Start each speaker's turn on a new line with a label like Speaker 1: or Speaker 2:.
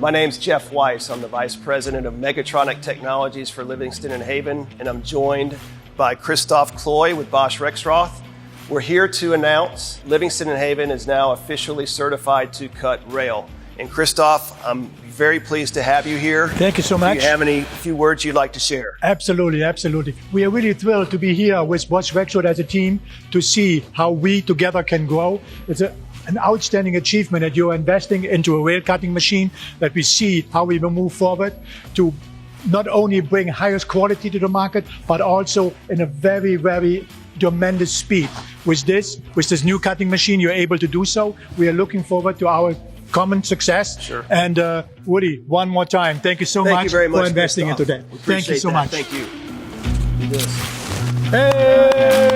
Speaker 1: My name's Jeff Weiss. I'm the Vice President of Mechatronic Technologies for Livingston Haven, and I'm joined by Christoph Kloy with Bosch Rexroth. We're here to announce Livingston Haven is now officially certified to cut rail. And Christoph, I'm very pleased to have you here.
Speaker 2: Thank you so much.
Speaker 1: Do you have any few words you'd like to share?
Speaker 2: Absolutely, absolutely. We are really thrilled to be here with Bosch Rexroth as a team to see how we together can grow. It's an outstanding achievement that you're investing into a rail cutting machine, that we see how we will move forward to not only bring highest quality to the market, but also in a very, very tremendous speed. With this new cutting machine, you're able to do so. We are looking forward to our common success.
Speaker 1: Sure.
Speaker 2: And Woody, one more time, thank you so much
Speaker 1: for
Speaker 2: investing into that. Thank you so much.
Speaker 1: Thank you. Do this.
Speaker 2: Hey!